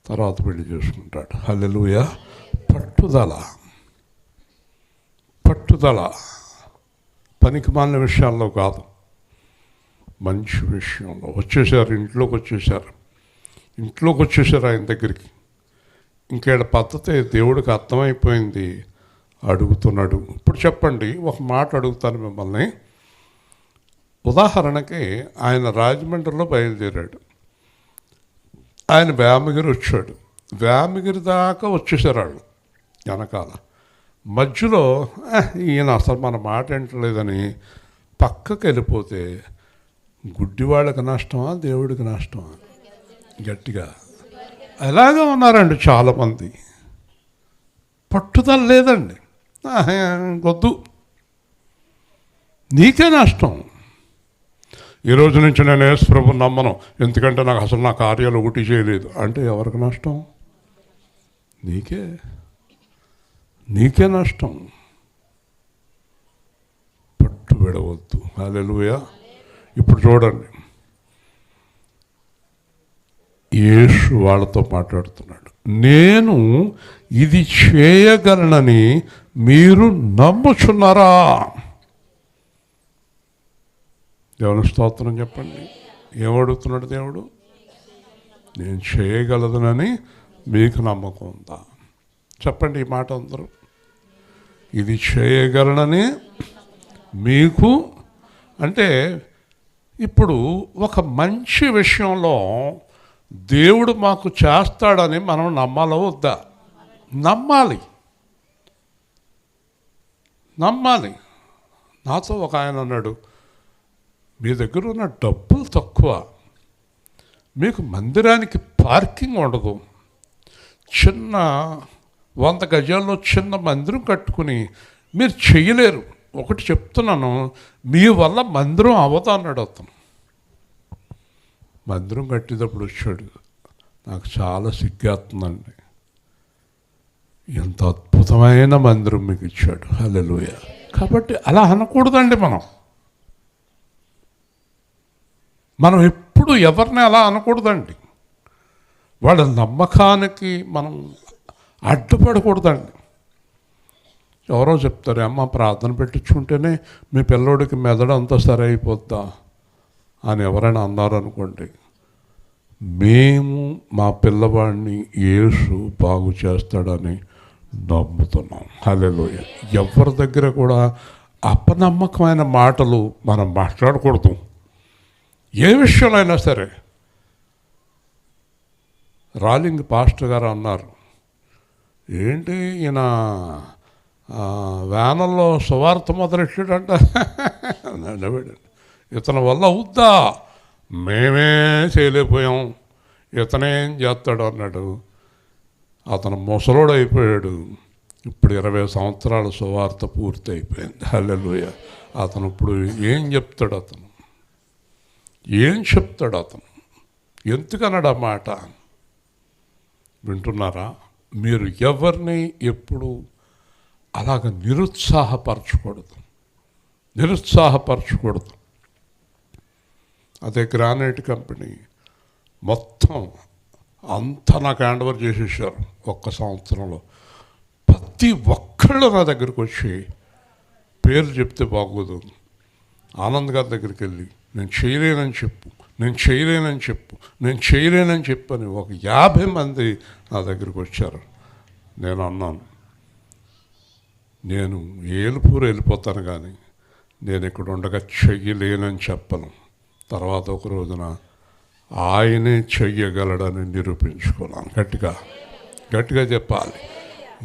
తర్వాత పెళ్లి చేసుకుంటాడు. హల్లెలూయా. పట్టుదల పనికి మాలిన విషయాల్లో కాదు, మంచి విషయంలో. వచ్చేసారు, ఇంట్లోకి వచ్చేసారు ఆయన దగ్గరికి. ఇంకేడ పద్ధతి దేవుడికి అర్థమైపోయింది, అడుగుతున్నాడు. ఇప్పుడు చెప్పండి, ఒక మాట అడుగుతాను మిమ్మల్ని. ఉదాహరణకి ఆయన రాజమండ్రిలో బయలుదేరాడు, ఆయన వేమగిరి వచ్చాడు, వేమగిరి దాకా వచ్చేసారు వాళ్ళు వెనకాల. మధ్యలో ఈయన అసలు మన మాట వింటలేదని పక్కకి వెళ్ళిపోతే గుడ్డివాళ్ళకి నష్టమా, దేవుడికి నష్టమా? గట్టిగా అలాగే ఉన్నారండి చాలామంది. పట్టుదల లేదండి, వద్దు, నీకే నష్టం. ఈ రోజు నుంచి నేను యేసు ప్రభువుని నమ్మను, ఎందుకంటే నాకు అసలు నా కార్యాలు ఒకటి చేయలేదు అంటే ఎవరికి నష్టం? నీకే నష్టం. పట్టు విడవద్దు. హల్లెలూయా. ఇప్పుడు చూడండి, యేసు వాళ్ళతో మాట్లాడుతున్నాడు. నేను ఇది చేయగలనని మీరు నమ్ముచున్నారా? దేవుని స్తోత్రం చెప్పండి. ఏమడుగుతున్నాడు దేవుడు? నేను చేయగలదనని మీకు నమ్మకం ఉందా? చెప్పండి ఈ మాట అందరూ. ఇది చేయగలనని మీకు అంటే, ఇప్పుడు ఒక మంచి విషయంలో దేవుడు మాకు చేస్తాడని మనం నమ్మాలో వద్దా? నమ్మాలి. నాతో ఒక ఆయన అన్నాడు, మీ దగ్గర ఉన్న డబ్బులు తక్కువ, మీకు మందిరానికి పార్కింగ్ ఉండదు, చిన్న 100 గజాల్లో చిన్న మందిరం కట్టుకుని మీరు చేయలేరు. ఒకటి చెప్తున్నాను, మీ వల్ల మందిరం అవ్వదు అన్నాడు అతను. మందిరం కట్టేటప్పుడు వచ్చాడు, నాకు చాలా సిగ్గేస్తుందండి, ఎంత అద్భుతమైన మందిరం మీకు ఇచ్చాడు. హల్లెలూయా. కాబట్టి అలా అనకూడదండి. మనం ఎప్పుడు ఎవరిని అలా అనకూడదండి. వాళ్ళ నమ్మకానికి మనం అడ్డుపడకూడదండి. ఎవరో చెప్తారు, అమ్మ ప్రార్థన పెట్టించుకుంటేనే మీ పిల్లోడికి మెదడు అంతా సరి అయిపోద్దా అని ఎవరైనా అన్నారనుకోండి, మేము మా పిల్లవాడిని యేసు బాగు చేస్తాడని నమ్ముతున్నాం. హల్లెలూయా. ఎవరి దగ్గర కూడా అపనమ్మకమైన మాటలు మనం మాట్లాడకూడదు. ఏ విషయంలో అయినా సరే. రాలింగ్ పాస్టర్ గారు అన్నారు, ఏంటి ఈయన వ్యానంలో సువార్త మొదలెట్టాడంట, ఇతని వల్ల అవుద్దా? మేమే చేయలేకపోయాం, ఇతనేం చేస్తాడు అన్నాడు. అతను ముసలోడు అయిపోయాడు. ఇప్పుడు 20 సంవత్సరాల సువార్త పూర్తి అయిపోయింది. హల్లెలూయా. అతను ఇప్పుడు ఏం చెప్తాడు? అతను ఎందుకన్నాడు ఆ మాట? వింటున్నారా? మీరు ఎవరిని ఎప్పుడు అలాగ నిరుత్సాహపరచకూడదు. అదే గ్రానైట్ కంపెనీ మొత్తం అంతా నాకు హ్యాండ్ ఓవర్ చేసేసారు 1 సంవత్సరంలో. ప్రతి ఒక్కళ్ళు నా దగ్గరికి వచ్చి పేరు చెప్తే బాగోదు, ఆనంద్ గారి దగ్గరికి వెళ్ళి నేను చేయలేనని చెప్పు అని ఒక 50 మంది నా దగ్గరికి వచ్చారు. నేను అన్నాను, నేను ఏలుపూరు వెళ్ళిపోతాను, కానీ నేను ఇక్కడ ఉండగా చెయ్యలేనని చెప్పను. తర్వాత ఒక రోజున ఆయనే చెయ్యగలడని నిరూపించుకున్నాను. గట్టిగా చెప్పాలి.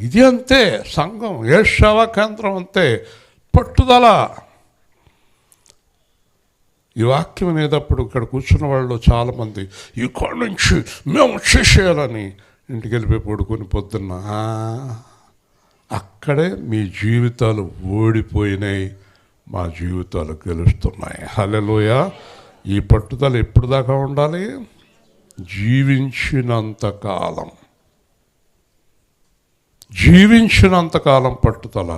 ఇది అంతే. సంఘం ఏషావా కేంద్రం అంతే. పట్టుదల. ఈ వాక్యం అనేటప్పుడు ఇక్కడ కూర్చున్న వాళ్ళు చాలామంది ఇక్కడి నుంచి మేము చేసేయాలని ఇంటికి వెళ్ళిపోయి పడుకొని పొద్దున్న అక్కడే మీ జీవితాలు ఓడిపోయినాయి, మా జీవితాలు గెలుస్తున్నాయి. హల్లెలూయా. ఈ పట్టుదల ఎప్పుడు దాకా ఉండాలి? జీవించినంతకాలం. జీవించినంతకాలం పట్టుదల.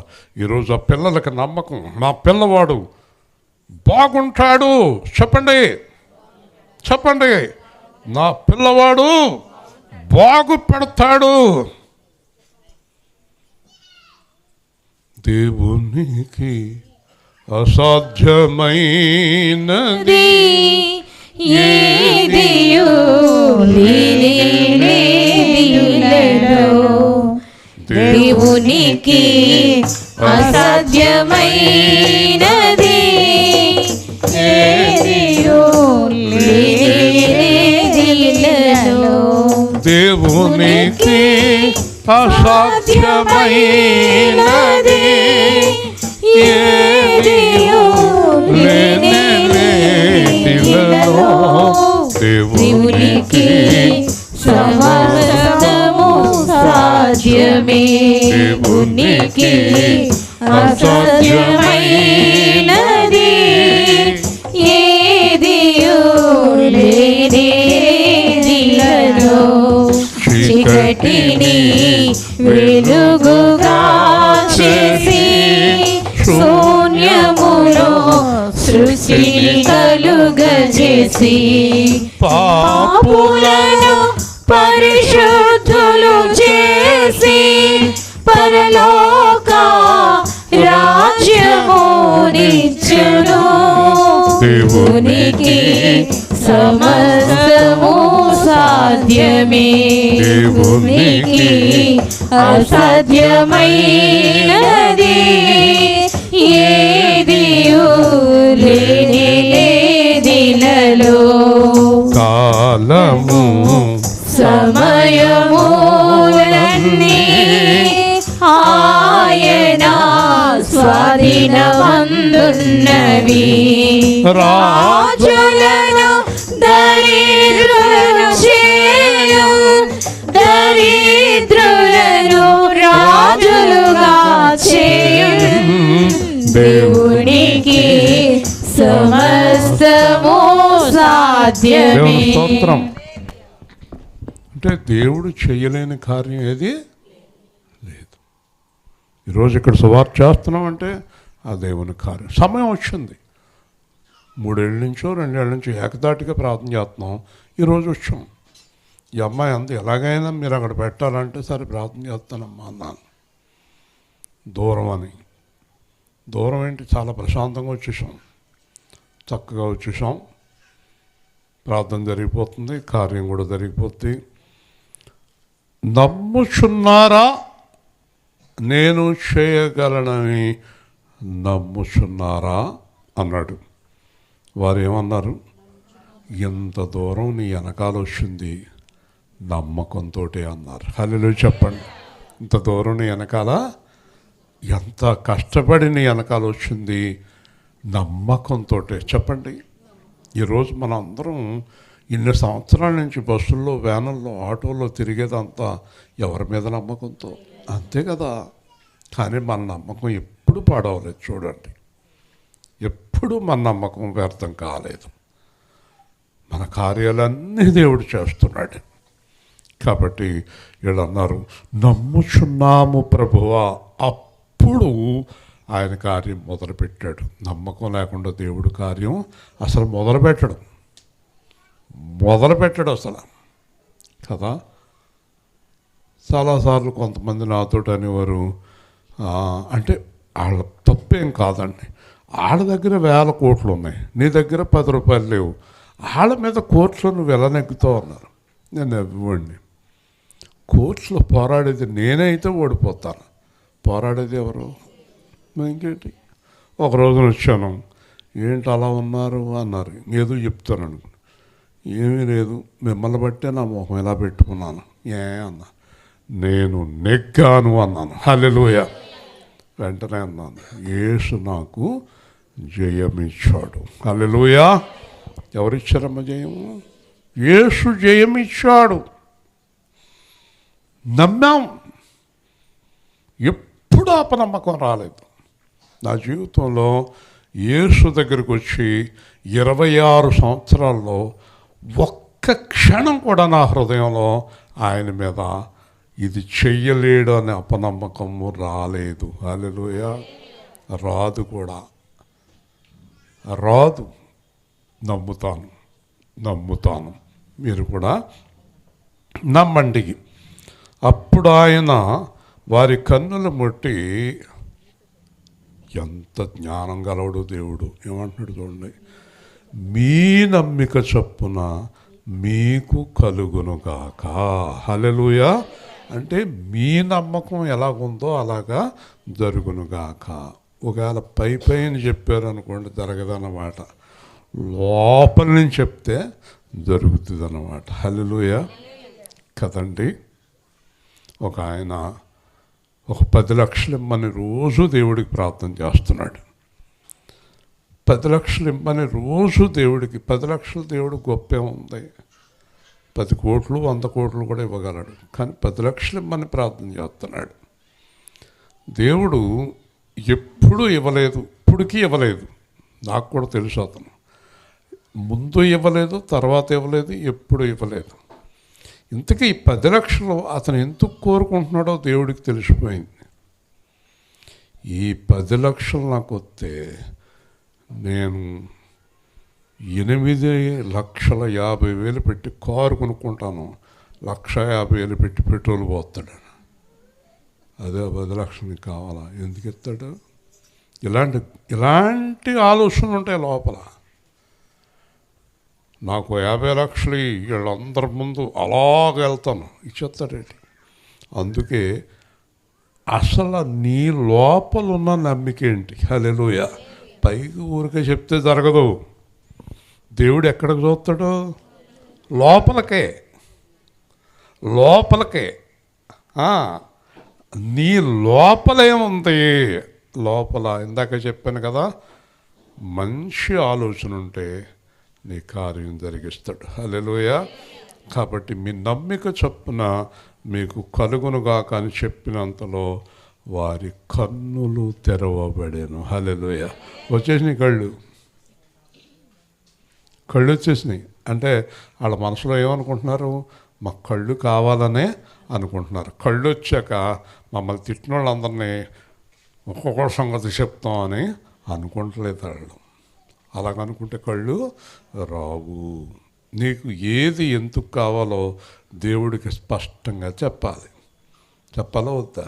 ఈరోజు ఆ పిల్లలకి నమ్మకం, మా పిల్లవాడు బాగుంటాడు. చెప్పండి చెప్పండి, నా పిల్లవాడు బాగుపడతాడు. దేవునికి అసాధ్యమైనది ఏదియు లేనిదేలేదు. దేవునికి అసాధ్యమైనది ఏదియు లేనిదేలేదు. దేవునికి అసాధ్యమైనది ఏదియు లేనిదేలేదు. దేవునికి సమస్తము సాధ్యమే. దేవునికి అసాధ్యమైనది ఏదియు లేనిదేలేదు. చీకటిని వెలుగుగా చేసి శూన్యములో సృష్టిని కలుగజేసి పాపులను పరిశుద్ధులు చేసి పరలోక రాజ్యమునిచ్చును. దేవునికి సమస్తము సాధ్యమే. దేవునికి అసాధ్యమైనది ఏదియు లేనిదేలేదు. కాలము సమయములన్నీ ఆయన స్వాధీనమందున్నవి. రాజులను దరిద్రులను చేయు, దరిద్రులను రాజులుగా చేయు. దేవునికి సమస్తము సాధ్యమే. స్తోత్రం. అంటే దేవుడు చేయలేని కార్యం ఏది లేదు. ఈరోజు ఇక్కడ సువార్త చేస్తున్నామంటే ఆ దేవుని కార్యం. సమయం వచ్చింది. 3 ఏళ్ళ నుంచో 2 ఏళ్ళ నుంచో ఏకదాటిగా ప్రార్థన చేస్తున్నాం. ఈరోజు వచ్చాం. ఈ అమ్మాయి అంది ఎలాగైనా మీరు అక్కడ పెట్టాలంటే సరే ప్రార్థన చేస్తానమ్మా అన్నాను. దూరం అని. దూరం ఏంటి, చాలా ప్రశాంతంగా వచ్చేసాం, చక్కగా వచ్చేసాం. ప్రార్థన జరిగిపోతుంది, కార్యం కూడా జరిగిపోతుంది. నమ్ముచున్నారా నేను చేయగలనని నమ్ముచున్నారా అన్నాడు. వారు ఏమన్నారు? ఎంత దూరం నీ వెనకాల వచ్చింది నమ్మకంతో అన్నారు. హల్లెలూయా చెప్పండి. ఇంత దూరం నీ వెనకాల, ఎంత కష్టపడి నీ వెనకాల వచ్చింది నమ్మకంతో చెప్పండి. ఈరోజు మనం అందరం ఇన్ని సంవత్సరాల నుంచి బస్సుల్లో, వ్యానుల్లో, ఆటోల్లో తిరిగేదంతా ఎవరి మీద నమ్మకంతో? అంతే కదా. కానీ మన నమ్మకం ఎప్పుడు పాడవలేదు. చూడండి, ఎప్పుడు మన నమ్మకం వ్యర్థం కాలేదు. మన కార్యాలన్నీ దేవుడు చేస్తున్నాడు. కాబట్టి వీళ్ళు అన్నారు నమ్ముచున్నాము ప్రభువా. అప్పుడు ఆయన కార్యం మొదలుపెట్టాడు. నమ్మకం లేకుండా దేవుడు కార్యం అసలు మొదలుపెట్టడు అసలు కదా. చాలాసార్లు కొంతమంది నాతో అనేవారు, అంటే వాళ్ళ తప్పేం కాదండి, వాళ్ళ దగ్గర 1000 కోట్లు ఉన్నాయి, నీ దగ్గర 10 రూపాయలు లేవు, వాళ్ళ మీద కోర్టులో నువ్వు ఎలా నెగ్గుతావు అన్నారు. నేను ఇవ్వండి, కోర్టులో పోరాడేది నేనైతే ఓడిపోతాను, పోరాడేది ఎవరు? ఇంకేంటి. ఒక రోజున వచ్చాను, ఏంటి అలా ఉన్నారు అన్నారు. ఏదో చెప్తాను అనుకున్నాను. ఏమీ లేదు, మిమ్మల్ని బట్టే నా మొహం ఇలా పెట్టుకున్నాను. అన్నా, నేను నెగ్గాను అన్నాను. హల్లెలూయా. వెంటనే అన్నాను, యేసు నాకు జయమిచ్చాడు. హల్లెలూయా. ఎవరిచ్చారమ్మ జయము? యేసు జయమిచ్చాడు. నమ్మాం. ఎప్పుడు అపనమ్మకం రాలేదు. నా జీవితంలో యేసు దగ్గరికి వచ్చి 26 సంవత్సరాల్లో ఒక్క క్షణం కూడా నా హృదయంలో ఆయన మీద ఇది చెయ్యలేడు అనే అపనమ్మకము రాలేదు. హల్లెలూయా. రాదు కూడా, రాదు. నమ్ముతాను. మీరు కూడా నమ్మండి. అప్పుడు ఆయన వారి కన్నులు ముట్టి, ఎంత జ్ఞానం గలవుడు దేవుడు, ఏమంటున్నాడు చూడండి, మీ నమ్మిక చొప్పున మీకు కలుగునుగాక. హల్లెలూయా. అంటే మీ నమ్మకం ఎలాగుందో అలాగా జరుగునుగాక. ఒకవేళ పైన చెప్పారనుకోండి జరగదన్నమాట, లోపల నుంచి చెప్తే జరుగుతుంది అన్నమాట. హల్లెలూయా కదండి. ఒక ఆయన ఒక 10 లక్షలు ఇమ్మని రోజు దేవుడికి ప్రార్థన చేస్తున్నాడు. 10 లక్షలు ఇమ్మని రోజు దేవుడికి. 10 లక్షలు దేవుడు గొప్పే ఉంది. 10 కోట్లు 100 కోట్లు కూడా ఇవ్వగలడు. కానీ 10 లక్షలు ఇమ్మని ప్రార్థన చేస్తున్నాడు. దేవుడు ఎప్పుడూ ఇవ్వలేదు, ఇప్పటికీ ఇవ్వలేదు. నాకు కూడా తెలుసు, అతను ముందు ఇవ్వలేదు, తర్వాత ఇవ్వలేదు, ఎప్పుడు ఇవ్వలేదు. ఇంతకీ ఈ 10 లక్షలు అతను ఎందుకు కోరుకుంటున్నాడో దేవుడికి తెలిసిపోయింది. ఈ 10 లక్షలు నాకు వస్తే నేను 8,50,000 పెట్టి కారు కొనుక్కుంటాను, 1,50,000 పెట్టి పెట్రోల్ పోతాడు. అదే 10 లక్షలు నీకు కావాలా? ఎందుకు ఇస్తాడు? ఇలాంటి ఆలోచనలు ఉంటాయి లోపల. నాకు 50 లక్షలు వీళ్ళందరి ముందు అలాగ వెళ్తాను, ఇచ్చేస్తాడేంటి? అందుకే అసలు నీ లోపల ఉన్న నమ్మిక ఏంటి? హల్లెలూయా. పైకి ఊరికే చెప్తే జరగదు. దేవుడు ఎక్కడికి చూస్తాడు? లోపలకే. నీ లోపలేముంది? లోపల ఇందాక చెప్పాను కదా, మంచి ఆలోచన ఉంటే నీ కార్యం జరిగిస్తాడు. హల్లెలూయా. కాబట్టి మీ నమ్మిక చొప్పున మీకు కలుగునుగాక అని చెప్పినంతలో వారి కన్నులు తెరవబడేను. హల్లెలూయా. వచ్చేసినాయి కళ్ళు వచ్చేసినాయి. అంటే వాళ్ళ మనసులో ఏమనుకుంటున్నారు? మాకు కళ్ళు కావాలనే అనుకుంటున్నారు. కళ్ళు వచ్చాక మమ్మల్ని తిట్టిన వాళ్ళందరినీ ఒక్కొక్క సంగతి చెప్తామని అనుకుంటలేదు వాళ్ళు. అలాగనుకుంటే కళ్ళు రావు. నీకు ఏది ఎందుకు కావాలో దేవుడికి స్పష్టంగా చెప్పాలా వద్దా?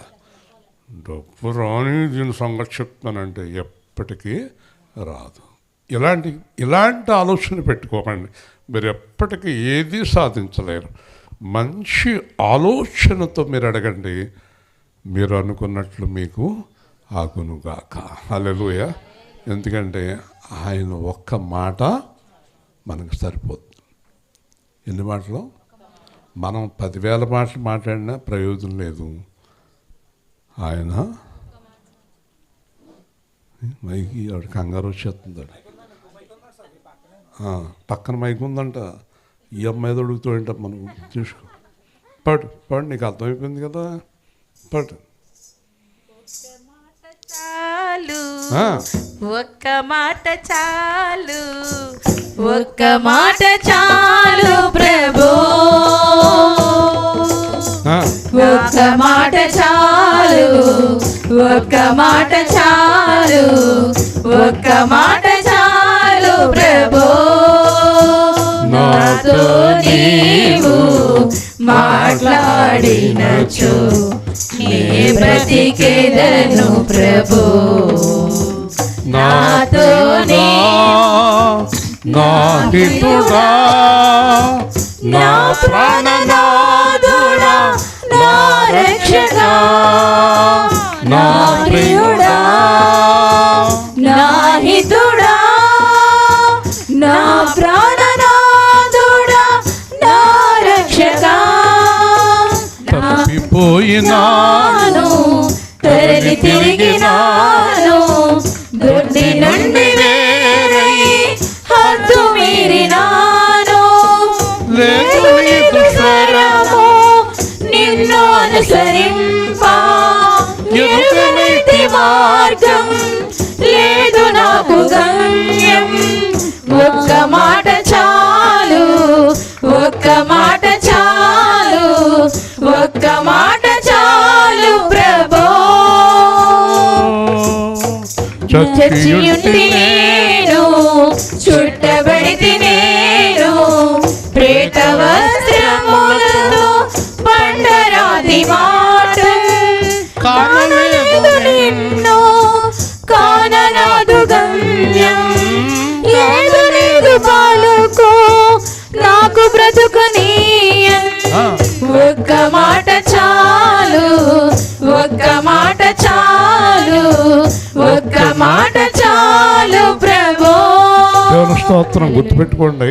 డబ్బు రాని దీని సంగతి చెప్తానంటే ఎప్పటికీ రాదు. ఇలాంటి ఆలోచన పెట్టుకోకండి. మీరు ఎప్పటికీ ఏది సాధించలేరు. మంచి ఆలోచనతో మీరు అడగండి, మీరు అనుకున్నట్లు మీకు ఆగునుగాక. హల్లెలూయా. ఎందుకంటే ఆయన ఒక్క మాట మనకు సరిపోతుంది. ఎన్ని మాటలు? మనం 10,000 మాటలు మాట్లాడినా ప్రయోజనం లేదు. ఆయన మైకి ఆవిడ కంగారు వచ్చేస్తుంది. పక్కన మైక్ ఉందంట. ఈ అమ్మాయి అడుగుతూ ఏంట మనం చూసుకో. పాడు నీకు అర్థమైపోయింది కదా. పాడు. ఒక్క మాట చాలు, ఒక్క మాట చాలు ప్రభు, ఒక్క మాట చాలు, ఒక్క మాట చాలు, ఒక్క మాట చాలు ప్రభు. నాతో నీవు మాట్లాడినచో నే బ్రతికెదను ప్రభు. నాతో నాహితుడా, నా ప్రాణనాథుడా, నా రక్షగా, నా ప్రియుడా, నా హితుడా, నా ప్రాణనాథుడా, నా రక్షగా. తప్పిపోయినాను తరలి తిరిగినాను, దొడ్డి నుండి వేరై హద్దు మీరినాను. లేదు నీదు స్వరము నిన్ను అనుసరింప, ఎరుగనైతి మార్గం లేదు నాకు గమ్యం. ఒక్క మాట చాలు, ఒక్క మాట చాలు, ఒక్క మాట చాలు ప్రభో. చచ్చియుంటి నేను, చుట్టబడితి నేను, ప్రేత వస్త్రములతో పండరాతి మాట. కానలేదు నిన్ను, కానరాదు గమ్యం. లేదు లేదు పాలుకో నాకు బ్రతుకునీయం. ఒక్క మాట చాలు, ఒక్క మాట చాలు, ఒక్క మాట చాలు ప్రభో. దేవుని స్తోత్రం. గుర్తుపెట్టుకోండి,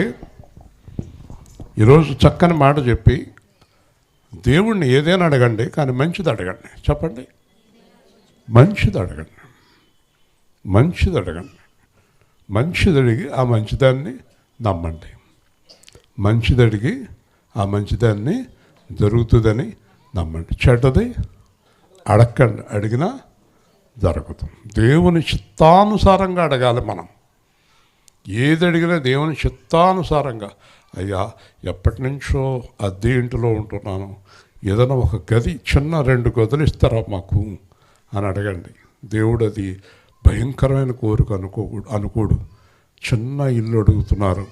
ఈరోజు చక్కని మాట చెప్పి దేవుణ్ణి ఏదైనా అడగండి, కానీ మంచిది అడగండి. చెప్పండి, మంచిది అడగండి, మంచిది అడగండి. మంచిది అడిగి ఆ మంచిదాన్ని నమ్మండి. మంచిది అడిగి ఆ మంచిదాన్ని జరుగుతుందని నమ్మండి. చెడ్డది అడగండి, అడిగినా జరగదు. దేవుని చిత్తానుసారంగా అడగాలి. మనం ఏది అడిగినా దేవుని చిత్తానుసారంగా. అయ్యా, ఎప్పటి నుంచో అద్దె ఇంటిలో ఉంటున్నాను, ఏదైనా ఒక గది, చిన్న 2 గదులు ఇస్తారా మాకు అని అడగండి. దేవుడు అది భయంకరమైన కోరిక అనుకోడు. చిన్న ఇల్లు అడుగుతున్నారు,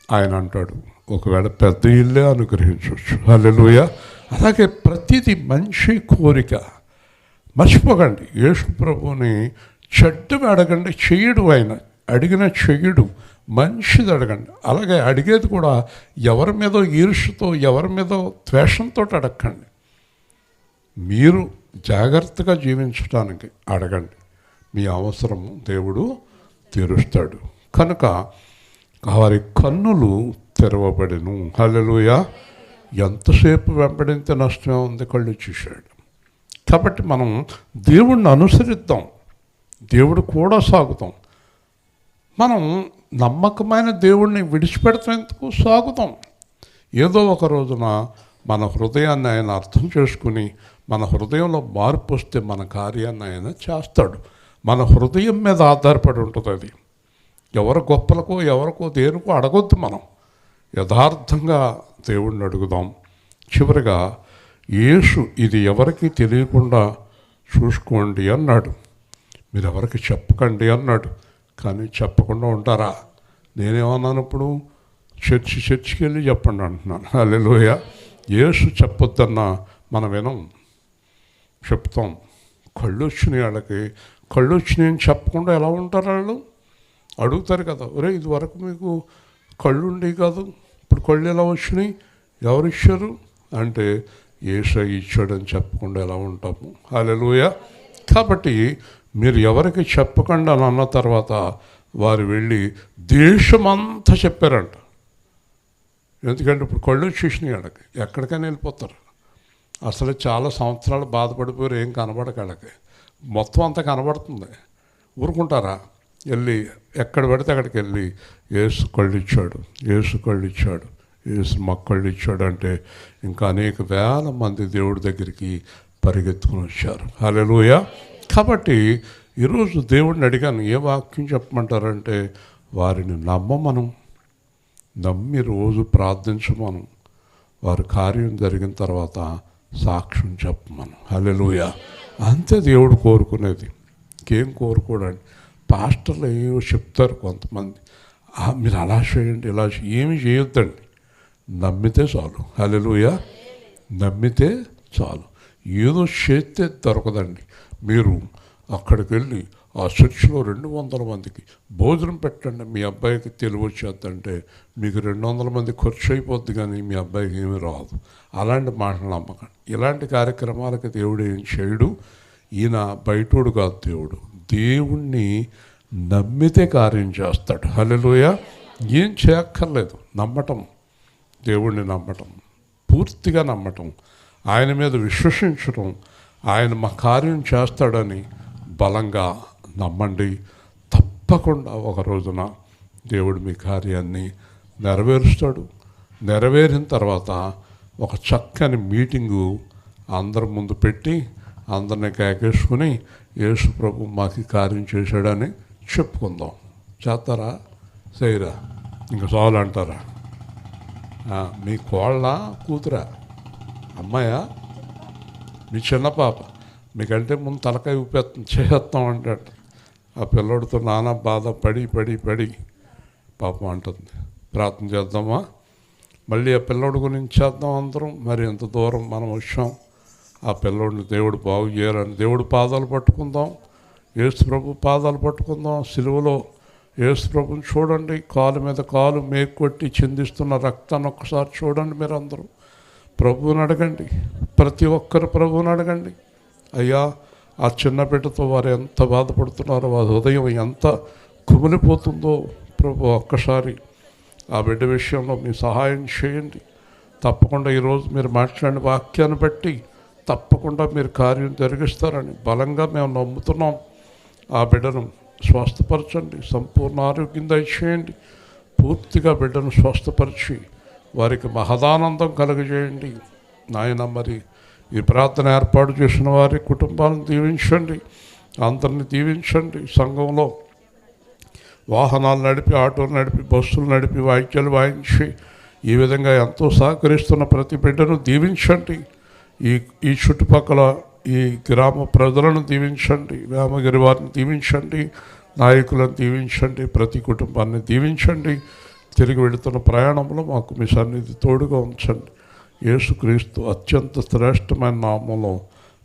ఆయన అంటాడు ఒకవేళ పెద్ద ఇల్లే అనుగ్రహించవచ్చు. హల్లెలూయా. అలాగే ప్రతిదీ మంచి కోరిక. మర్చిపోకండి, యేసు ప్రభువుని చెడ్డవి అడగండి, చెయ్యడు. ఆయన అడిగిన చెయ్యడు, మంచిది అడగండి. అలాగే అడిగేది కూడా ఎవరి మీదో ఈర్ష్యతో, ఎవరి మీదో ద్వేషంతో అడగండి. మీరు జాగ్రత్తగా జీవించడానికి అడగండి. మీ అవసరము దేవుడు తీరుస్తాడు. కనుక వారి కన్నులు తెరవబడెను. హల్లెలూయా. ఎంతసేపు వెంబడింతే నష్టమే ఉంది, కళ్ళు చూశాడు. కాబట్టి మనం దేవుణ్ణి అనుసరిద్దాం, దేవుడు కూడా సాగుతాం. మనం నమ్మకమైన దేవుణ్ణి విడిచిపెడతాం, సాగుతాం. ఏదో ఒక రోజున మన హృదయాన్ని ఆయన అర్థం చేసుకుని మన హృదయంలో మార్పు వస్తే మన కార్యాన్ని ఆయన చేస్తాడు. మన హృదయం మీద ఆధారపడి ఉంటుంది అది. ఎవరి గొప్పలకో ఎవరికో దేనికో అడగొద్దు. మనం యథార్థంగా దేవుణ్ణి అడుగుదాం. చివరిగా యేసు ఇది ఎవరికి తెలియకుండా చూసుకోండి అన్నాడు. మీరు ఎవరికి చెప్పకండి అన్నాడు. కానీ చెప్పకుండా ఉంటారా? నేనేమన్నాను ఇప్పుడు? చర్చికి వెళ్ళి చెప్పండి అంటున్నాను. హల్లెలూయా. యేసు చెప్పొద్దన్నా మనం వినం, చెప్తాం. కళ్ళు వచ్చినాయి వాళ్ళకి, కళ్ళు వచ్చినాయని చెప్పకుండా ఎలా ఉంటారు వాళ్ళు? అడుగుతారు కదా, ఒరే ఇది వరకు మీకు కళ్ళు ఉండేవి కాదు, ఇప్పుడు కళ్ళు ఎలా వచ్చినాయి, ఎవరు ఇచ్చారు అంటే యేసయ్య ఇచ్చాడని చెప్పకుండా ఎలా ఉంటాము? హల్లెలూయా. కాబట్టి మీరు ఎవరికి చెప్పకుండా అని అన్న తర్వాత వారు వెళ్ళి దేశమంతా చెప్పారంట. ఎందుకంటే ఇప్పుడు కళ్ళు వచ్చేసినాయి వాళ్ళకి, ఎక్కడికైనా వెళ్ళిపోతారు. అసలు చాలా సంవత్సరాలు బాధపడిపోయారు, ఏం కనబడక వాళ్ళకి. మొత్తం అంతా కనబడుతుంది, ఊరుకుంటారా? వెళ్ళి ఎక్కడ పడితే అక్కడికి వెళ్ళి యేసు కళ్ళు ఇచ్చాడు, యేసు కళ్ళు ఇచ్చాడు, యేసు మాకు కళ్ళు ఇచ్చాడు అంటే ఇంకా అనేక వేల మంది దేవుడి దగ్గరికి పరిగెత్తుకుని వచ్చారు. హల్లెలూయా. కాబట్టి ఈరోజు దేవుడిని అడిగాను, ఏ వాక్యం చెప్పమంటారంటే వారిని నమ్మమను, నమ్మి రోజు ప్రార్థించమను, వారి కార్యం జరిగిన తర్వాత సాక్ష్యం చెప్పమను. హల్లెలూయా. అంతే దేవుడు కోరుకునేది, ఇంకేం కోరుకోడండి. పాస్టర్లు ఏమో చెప్తారు కొంతమంది, మీరు అలా చేయండి ఇలా ఏమి చేయొద్దండి, నమ్మితే చాలు. హల్లెలూయా. నమ్మితే చాలు. ఏదో చేస్తే దొరకదండి. మీరు అక్కడికి వెళ్ళి ఆ చర్చిలో 200 మందికి భోజనం పెట్టండి, మీ అబ్బాయికి తెలివి వచ్చేద్దంటే మీకు 200 మంది ఖర్చు అయిపోద్ది, కానీ మీ అబ్బాయికి ఏమీ రాదు. అలాంటి మాటలు నమ్మకండి. ఇలాంటి కార్యక్రమాలకి దేవుడు ఏం చేయడు. ఈయన బయటోడు కాదు దేవుడు. దేవుణ్ణి నమ్మితే కార్యం చేస్తాడు. హల్లెలూయా. ఏం చేయక్కర్లేదు, నమ్మటం, దేవుణ్ణి నమ్మటం, పూర్తిగా నమ్మటం, ఆయన మీద విశ్వసించడం, ఆయన మా కార్యం చేస్తాడని బలంగా నమ్మండి. తప్పకుండా ఒక రోజున దేవుడు మీ కార్యాన్ని నెరవేరుస్తాడు. నెరవేరిన తర్వాత ఒక చక్కని మీటింగు అందరి ముందు పెట్టి అందరిని కేకేసుకుని యేసు ప్రభు మాకు కార్యం చేశాడని చెప్పుకుందాం. చేస్తారా? చేయరా? ఇంక చాలు అంటారా? మీ కోళ్ళ కూతురా, అమ్మాయా, మీ చిన్న పాప మీకంటే ముందు తలకాయ చేస్తాం అంటే ఆ పిల్లోడితో నానా బాధ పడి పడి పడి పాపం అంటుంది. ప్రార్థన చేద్దామా? మళ్ళీ ఆ పిల్లోడి గురించి చేద్దాం అందరం. మరి ఎంత దూరం మనం వచ్చాం. ఆ పిల్లోడిని దేవుడు బాగు చేయాలని దేవుడు పాదాలు పట్టుకుందాం. యేసు ప్రభు పాదాలు పట్టుకుందాం. సిలువలో యేసు ప్రభుని చూడండి, కాలు మీద కాలు మేకొట్టి చిందిస్తున్న రక్తాన్ని ఒక్కసారి చూడండి. మీరు అందరూ ప్రభువుని అడగండి. ప్రతి ఒక్కరు ప్రభువుని అడగండి. అయ్యా, ఆ చిన్న బిడ్డతో వారు ఎంత బాధపడుతున్నారో, వారి హృదయం ఎంత కుమిలిపోతుందో ప్రభు ఒక్కసారి ఆ బిడ్డ విషయంలో మీ సహాయం చేయండి. తప్పకుండా ఈరోజు మీరు మాట్లాడిన వాక్యాన్ని బట్టి తప్పకుండా మీరు కార్యం జరిగిస్తారని బలంగా మేము నమ్ముతున్నాం. ఆ బిడ్డను స్వస్థపరచండి, సంపూర్ణ ఆరోగ్యం దయచేయండి. పూర్తిగా బిడ్డను స్వస్థపరిచి వారికి మహదానందం కలుగజేయండి నాయన. మరి ఈ ప్రార్థన ఏర్పాటు చేసిన వారి కుటుంబాలను దీవించండి, అందరిని దీవించండి. సంఘంలో వాహనాలు నడిపి, ఆటోలు నడిపి, బస్సులు నడిపి, వాయిద్యాలు వాయించి ఈ విధంగా ఎంతో సహకరిస్తున్న ప్రతి బిడ్డను దీవించండి. ఈ చుట్టుపక్కల ఈ గ్రామ ప్రజలను దీవించండి, వేమగిరి వారిని దీవించండి, నాయకులను దీవించండి, ప్రతి కుటుంబాన్ని దీవించండి. తిరిగి వెళుతున్న ప్రయాణంలో మాకు మీ సన్నిధి తోడుగా ఉంచండి. యేసుక్రీస్తు అత్యంత శ్రేష్టమైన నామంలో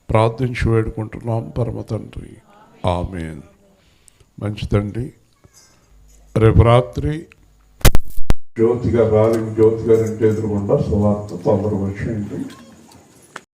ప్రార్థించి వేడుకుంటున్నాం పరమ తండ్రి, ఆమేన్. మంచిదండి. రేపు రాత్రి జ్యోతి గారి ఇంటి ఎదురుగుండా సువార్త తొందరగా వచ్చేయండి.